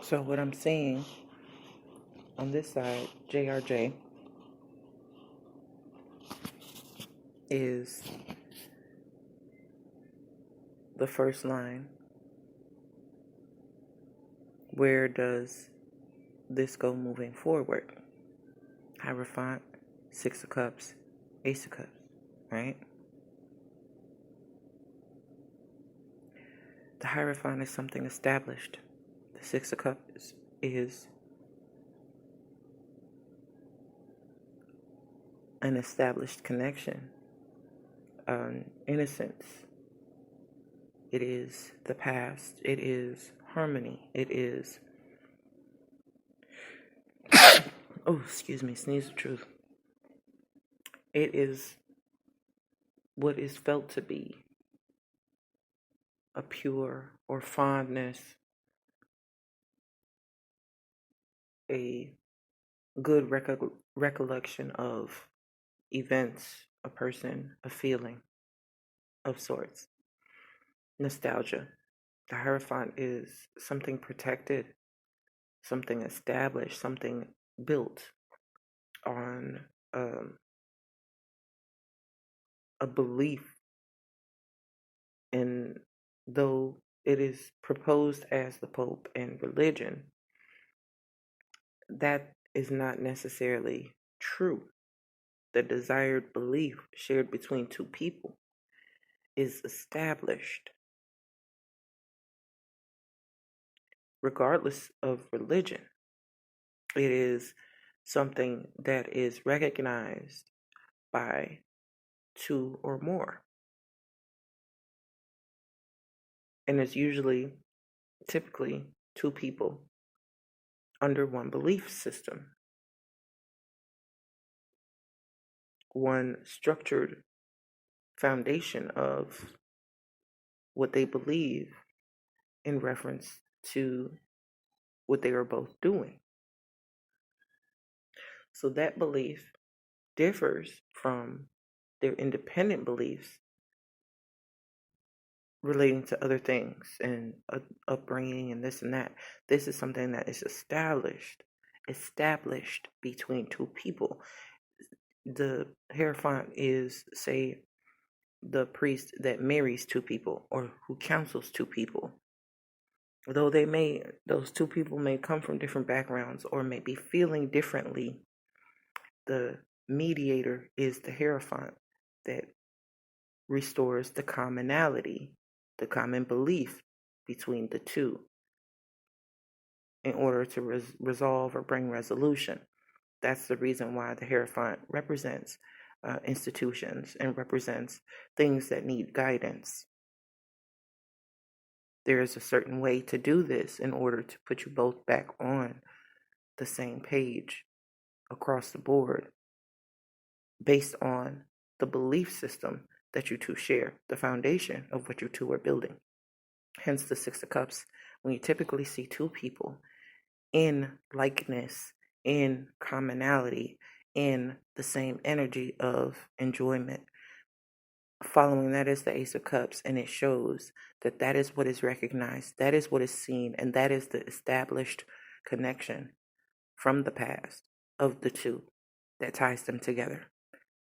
So what I'm seeing on this side, JRJ, is the first line. Where does this go moving forward? Hierophant, Six of Cups, Ace of Cups, right? The Hierophant is something established. The Six of Cups is an established connection, innocence. It is the past. It is harmony. It is, sneeze the truth. It is what is felt to be a pure or fondness, a good recollection of events, a person, a feeling of sorts. Nostalgia. The Hierophant is something protected, something established, something built on a belief. And though it is proposed as the Pope in religion, that is not necessarily true. The desired belief shared between two people is established regardless of religion. It is something that is recognized by two or more. And it's typically two people under one belief system, one structured foundation of what they believe in reference to what they are both doing. So that belief differs from their independent beliefs relating to other things and upbringing and this and that. This is something that is established between two people. The Hierophant is, say, the priest that marries two people or who counsels two people. Though those two people may come from different backgrounds or may be feeling differently, the mediator is the Hierophant that restores the commonality, the common belief between the two in order to resolve or bring resolution. That's the reason why the Hierophant represents institutions and represents things that need guidance. There is a certain way to do this in order to put you both back on the same page across the board based on the belief system that you two share, the foundation of what you two are building. Hence the Six of Cups. When you typically see two people in likeness, in commonality, in the same energy of enjoyment, following that is the Ace of Cups, and it shows that that is what is recognized, that is what is seen, and that is the established connection from the past of the two that ties them together.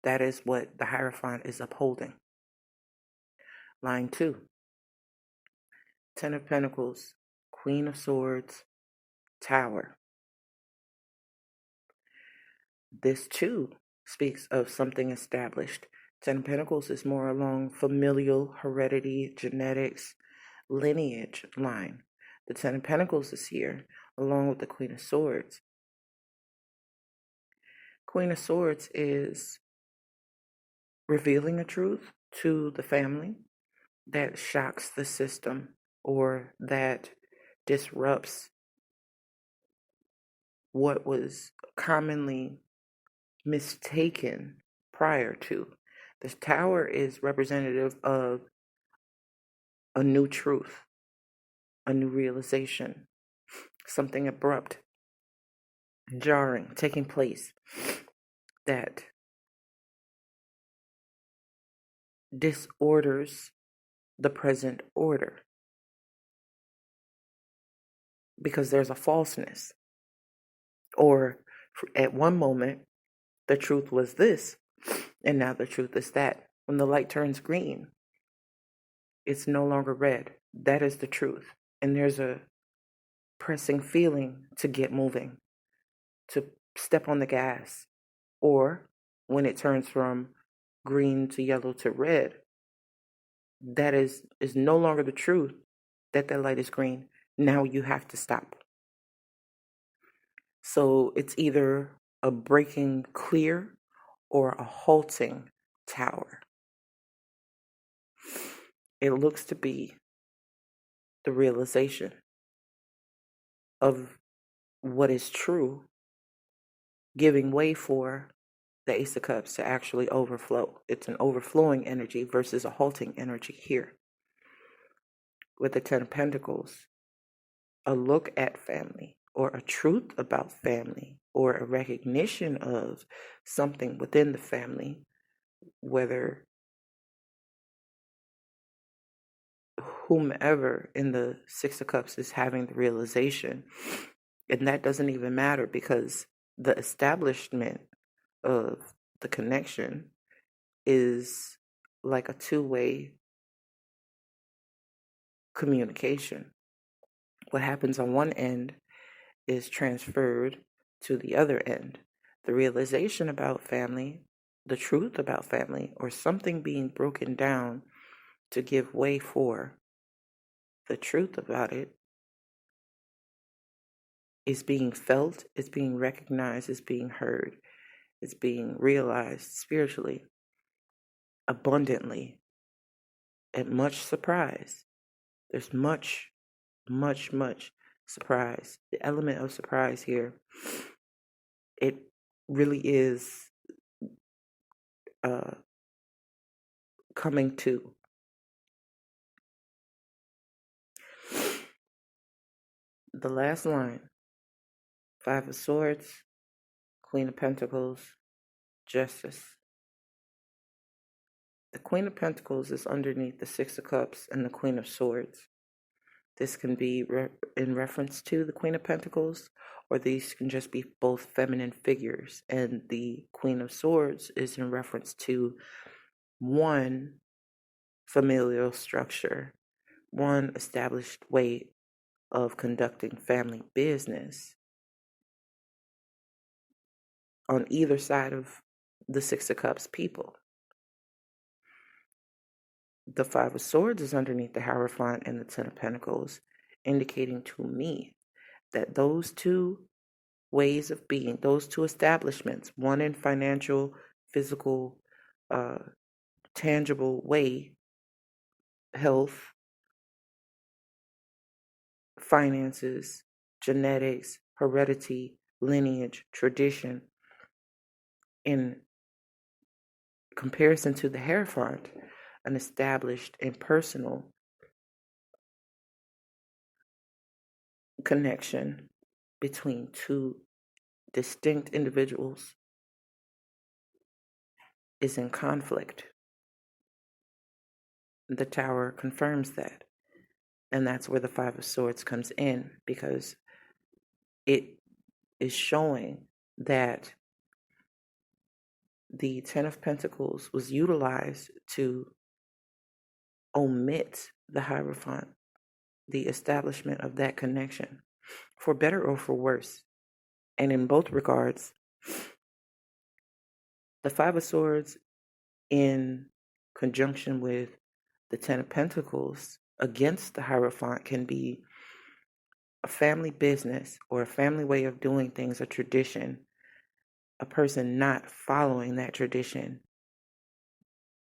That is what the Hierophant is upholding. Line 2. Ten of Pentacles, Queen of Swords, Tower. This too speaks of something established. Ten of Pentacles is more along familial, heredity, genetics, lineage line. The Ten of Pentacles is here along with the Queen of Swords. Queen of Swords is revealing a truth to the family that shocks the system or that disrupts what was commonly mistaken prior to. This Tower is representative of a new truth, a new realization, something abrupt, jarring, taking place that disorders the present order. because there's a falseness. Or at one moment, the truth was this, and now the truth is that. When the light turns green, it's no longer red. That is the truth. And there's a pressing feeling to get moving, to step on the gas. Or when it turns from green to yellow to red, that is no longer the truth that the light is green. Now you have to stop. So it's either a breaking clear or a halting tower. It looks to be the realization of what is true, giving way for the Ace of Cups to actually overflow. It's an overflowing energy versus a halting energy here. With the Ten of Pentacles, a look at family or a truth about family or a recognition of something within the family, whether whomever in the Six of Cups is having the realization. And that doesn't even matter because the establishment of the connection is like a two-way communication. What happens on one end is transferred to the other end. The realization about family, the truth about family, or something being broken down to give way for the truth about it is being felt, is being recognized, is being heard, is being realized spiritually, abundantly, and much surprise. There's much surprise. The element of surprise here, it really is coming to. The last line, Five of Swords, Queen of Pentacles, Justice. The Queen of Pentacles is underneath the Six of Cups and the Queen of Swords. This can be in reference to the Queen of Pentacles, or these can just be both feminine figures. And the Queen of Swords is in reference to one familial structure, one established way of conducting family business on either side of the Six of Cups people. The Five of Swords is underneath the Hierophant and the Ten of Pentacles, indicating to me that those two ways of being, those two establishments, one in financial, physical, tangible way, health, finances, genetics, heredity, lineage, tradition, in comparison to the Hierophant, an established and personal connection between two distinct individuals is in conflict. The Tower confirms that. And that's where the Five of Swords comes in, because it is showing that the Ten of Pentacles was utilized to omit the Hierophant, the establishment of that connection, for better or for worse. And in both regards, the Five of Swords in conjunction with the Ten of Pentacles against the Hierophant can be a family business or a family way of doing things, a tradition, a person not following that tradition,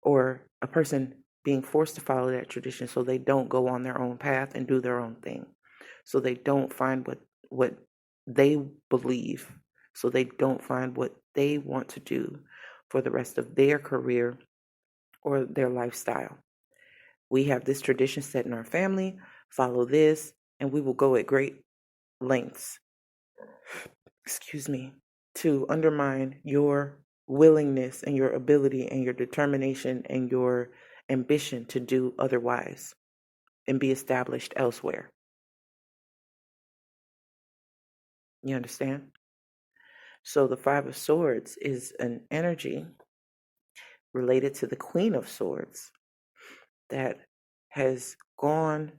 or a person being forced to follow that tradition so they don't go on their own path and do their own thing, so they don't find what they believe, so they don't find what they want to do for the rest of their career or their lifestyle. We have this tradition set in our family, follow this, and we will go at great lengths, to undermine your willingness and your ability and your determination and your ambition to do otherwise and be established elsewhere. You understand? So the Five of Swords is an energy related to the Queen of Swords that has gone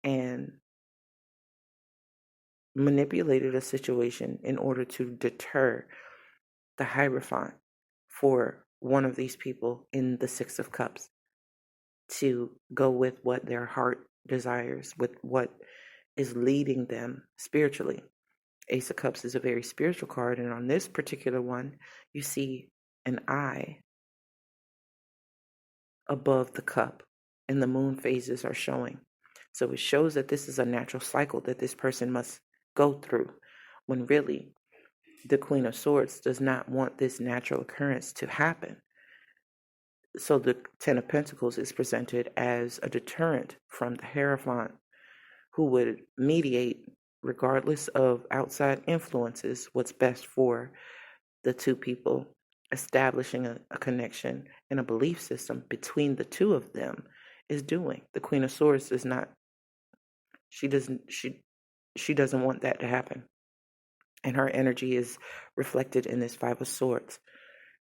and manipulated a situation in order to deter the Hierophant for one of these people in the Six of Cups to go with what their heart desires, with what is leading them spiritually. Ace of Cups is a very spiritual card, and on this particular one, you see an eye above the cup, and the moon phases are showing. So it shows that this is a natural cycle that this person must go through, when really the Queen of Swords does not want this natural occurrence to happen. So the Ten of Pentacles is presented as a deterrent from the Hierophant, who would mediate, regardless of outside influences, what's best for the two people, establishing a connection and a belief system between the two of them is doing. The Queen of Swords does not, she doesn't want that to happen. And her energy is reflected in this Five of Swords.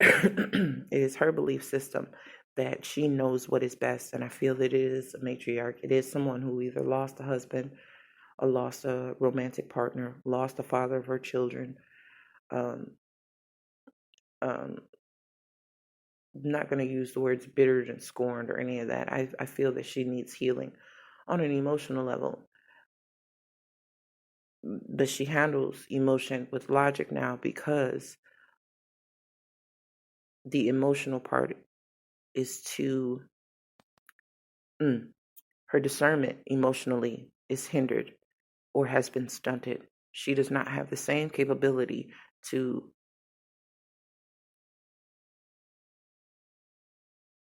It is her belief system that she knows what is best, and I feel that it is a matriarch. It is someone who either lost a husband or lost a romantic partner, lost the father of her children. Um, um, not going to use the words bittered and scorned or any of that. I feel that she needs healing on an emotional level. But she handles emotion with logic now, because the emotional part is too, her discernment emotionally is hindered or has been stunted. She does not have the same capability to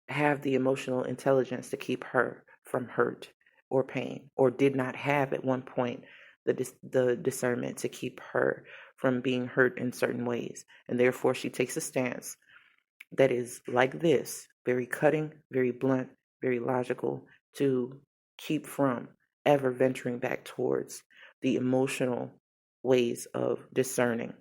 have the emotional intelligence to keep her from hurt or pain, or did not have at one point the discernment to keep her from being hurt in certain ways. And therefore she takes a stance that is like this, very cutting, very blunt, very logical, to keep from ever venturing back towards the emotional ways of discerning,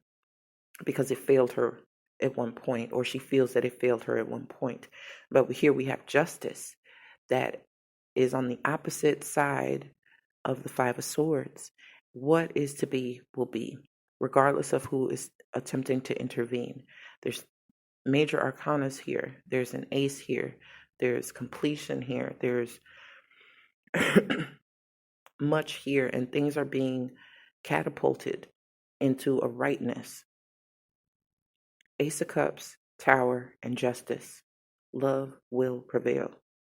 because it failed her at one point, or she feels that it failed her at one point. But here we have justice that is on the opposite side of the Five of Swords. What is to be will be, regardless of who is attempting to intervene. There's major arcanas here. There's an ace here. There's completion here. There's much here, and things are being catapulted into a rightness. Ace of Cups, Tower, and Justice. Love will prevail.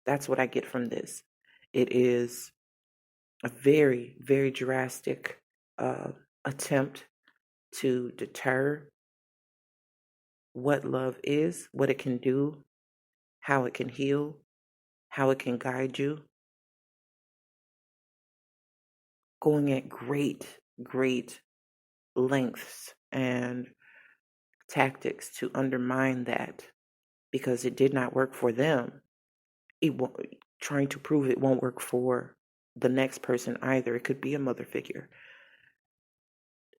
That's what I get from this. It is a very, very drastic attempt to deter what love is, what it can do, how it can heal, how it can guide you. Going at great, great lengths and tactics to undermine that, because it did not work for them. Trying to prove it won't work for the next person either. It could be a mother figure.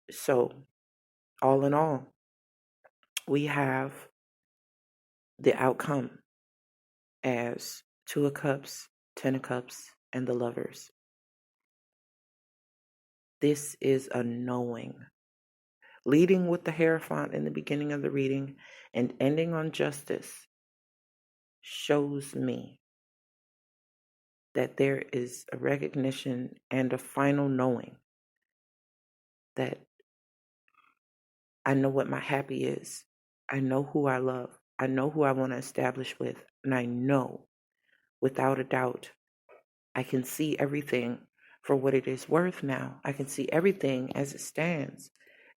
So, all in all, we have the outcome as Two of Cups, Ten of Cups, and the Lovers. This is a knowing. Leading with the Hierophant in the beginning of the reading and ending on Justice shows me that there is a recognition and a final knowing that I know what my happy is. I know who I love. I know who I want to establish with. And I know, without a doubt, I can see everything for what it is worth now. I can see everything as it stands.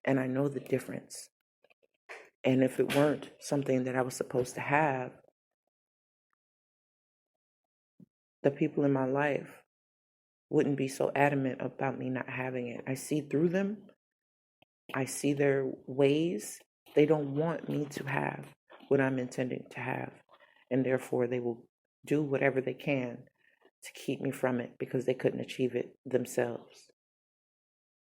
And I know the difference. And if it weren't something that I was supposed to have, the people in my life wouldn't be so adamant about me not having it. I see through them. I see their ways. They don't want me to have what I'm intending to have. And therefore, they will do whatever they can to keep me from it, because they couldn't achieve it themselves.